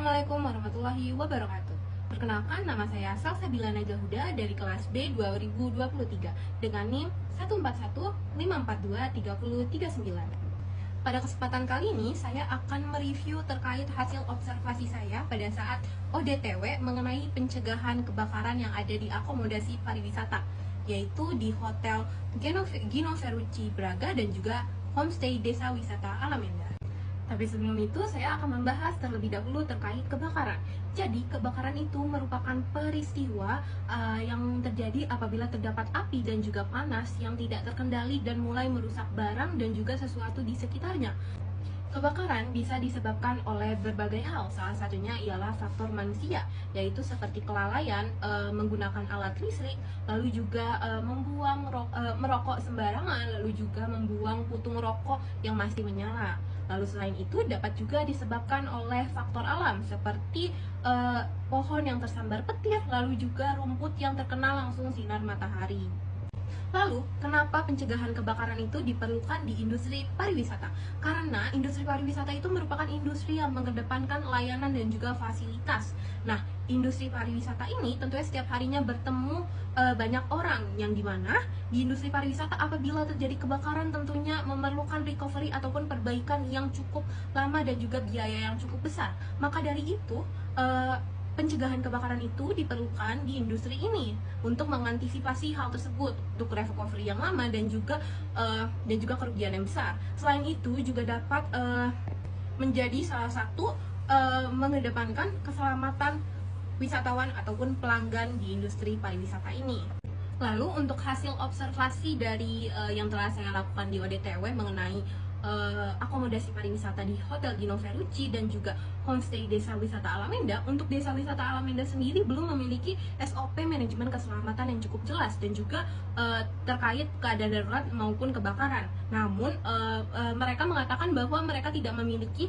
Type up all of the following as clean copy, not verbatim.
Assalamualaikum warahmatullahi wabarakatuh. Perkenalkan, nama saya Salsabila Najwa Huda dari kelas B 2023 dengan NIM 141542339. Pada kesempatan kali ini, saya akan mereview terkait hasil observasi saya pada saat ODTW mengenai pencegahan kebakaran yang ada di akomodasi pariwisata, yaitu di Hotel Gino Ferrucci Braga dan juga Homestay Desa Wisata Alamenda. Tapi sebelum itu, saya akan membahas terlebih dahulu terkait kebakaran. Jadi, kebakaran itu merupakan peristiwa yang terjadi apabila terdapat api dan juga panas yang tidak terkendali dan mulai merusak barang dan juga sesuatu di sekitarnya. Kebakaran bisa disebabkan oleh berbagai hal, salah satunya ialah faktor manusia, yaitu seperti kelalaian, menggunakan alat listrik, lalu juga merokok sembarangan, lalu juga membuang putung rokok yang masih menyala. Lalu selain itu dapat juga disebabkan oleh faktor alam, seperti pohon yang tersambar petir, lalu juga rumput yang terkena langsung sinar matahari. Lalu, kenapa pencegahan kebakaran itu diperlukan di industri pariwisata? Karena industri pariwisata itu merupakan industri yang mengedepankan layanan dan juga fasilitas. Nah, industri pariwisata ini tentunya setiap harinya bertemu banyak orang, yang dimana di industri pariwisata apabila terjadi kebakaran tentunya memerlukan recovery ataupun perbaikan yang cukup lama dan juga biaya yang cukup besar. Maka dari itu, pencegahan kebakaran itu diperlukan di industri ini untuk mengantisipasi hal tersebut, untuk recovery yang lama dan juga kerugian yang besar. Selain itu juga dapat menjadi salah satu mengedepankan keselamatan wisatawan ataupun pelanggan di industri pariwisata ini. Lalu untuk hasil observasi dari yang telah saya lakukan di ODTW mengenai akomodasi pariwisata di Hotel Gino Ferrucci dan juga Homestay Desa Wisata Alamenda, untuk Desa Wisata Alamenda sendiri belum memiliki SOP manajemen keselamatan yang cukup jelas dan juga terkait keadaan darurat maupun kebakaran. Namun mereka mengatakan bahwa mereka tidak memiliki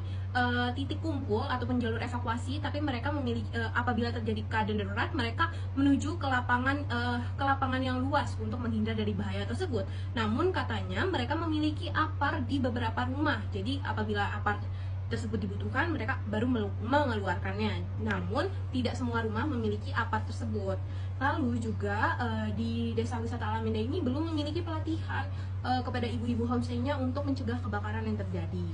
titik kumpul ataupun jalur evakuasi, tapi mereka memiliki apabila terjadi keadaan darurat mereka menuju ke lapangan yang luas untuk menghindar dari bahaya tersebut. Namun katanya mereka memiliki APAR di beberapa rumah, jadi apabila APAR tersebut dibutuhkan mereka baru mengeluarkannya. Namun tidak semua rumah memiliki APAR tersebut. Lalu juga di Desa Wisata Alamenda ini belum memiliki pelatihan kepada ibu-ibu homestay-nya untuk mencegah kebakaran yang terjadi.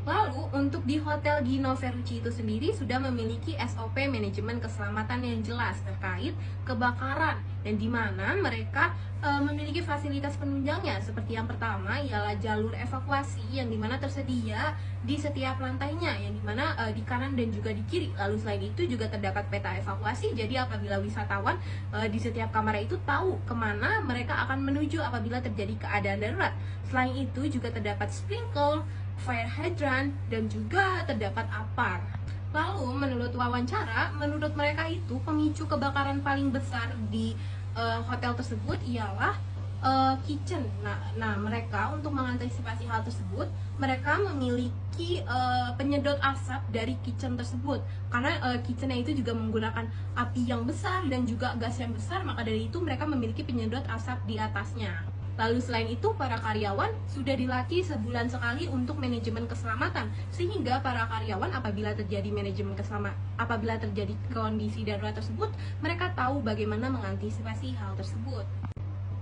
Lalu untuk di Hotel Gino Ferrucci itu sendiri sudah memiliki SOP manajemen keselamatan yang jelas terkait kebakaran, dan di mana mereka memiliki fasilitas penunjangnya, seperti yang pertama ialah jalur evakuasi yang dimana tersedia di setiap lantainya, yang dimana di kanan dan juga di kiri. Lalu selain itu juga terdapat peta evakuasi, jadi apabila wisatawan di setiap kamar itu tahu kemana mereka akan menuju apabila terjadi keadaan darurat. Selain itu juga terdapat sprinkler, fire hydrant, dan juga terdapat APAR. Lalu menurut wawancara, menurut mereka itu pemicu kebakaran paling besar di hotel tersebut ialah kitchen. Nah, mereka untuk mengantisipasi hal tersebut, mereka memiliki penyedot asap dari kitchen tersebut. Karena kitchennya itu juga menggunakan api yang besar dan juga gas yang besar, maka dari itu mereka memiliki penyedot asap di atasnya. Lalu selain itu, para karyawan sudah dilatih sebulan sekali untuk manajemen keselamatan, sehingga para karyawan apabila terjadi kondisi darurat tersebut, mereka tahu bagaimana mengantisipasi hal tersebut.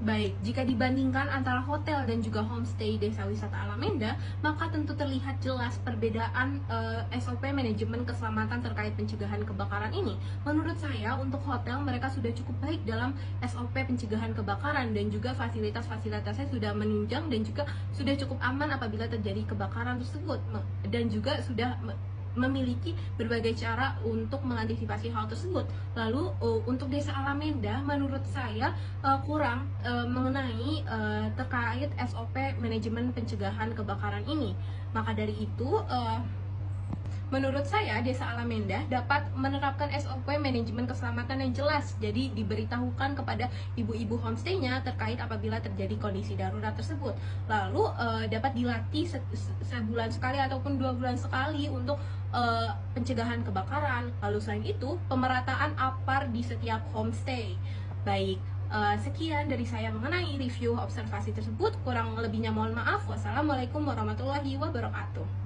Baik, jika dibandingkan antara hotel dan juga homestay Desa Wisata Alamenda, maka tentu terlihat jelas perbedaan SOP manajemen keselamatan terkait pencegahan kebakaran ini. Menurut saya, untuk hotel mereka sudah cukup baik dalam SOP pencegahan kebakaran dan juga fasilitas-fasilitasnya sudah menunjang dan juga sudah cukup aman apabila terjadi kebakaran tersebut, dan juga sudah memiliki berbagai cara untuk mengantisipasi hal tersebut. Lalu untuk Desa Alamenda menurut saya kurang mengenai terkait SOP manajemen pencegahan kebakaran ini. Maka dari itu menurut saya Desa Alamenda dapat menerapkan SOP manajemen keselamatan yang jelas. Jadi diberitahukan kepada ibu-ibu homestay-nya terkait apabila terjadi kondisi darurat tersebut. Lalu dapat dilatih sebulan sekali ataupun 2 bulan sekali untuk pencegahan kebakaran. Lalu selain itu pemerataan APAR di setiap homestay. Baik, sekian dari saya mengenai review observasi tersebut. Kurang lebihnya mohon maaf. Wassalamualaikum warahmatullahi wabarakatuh.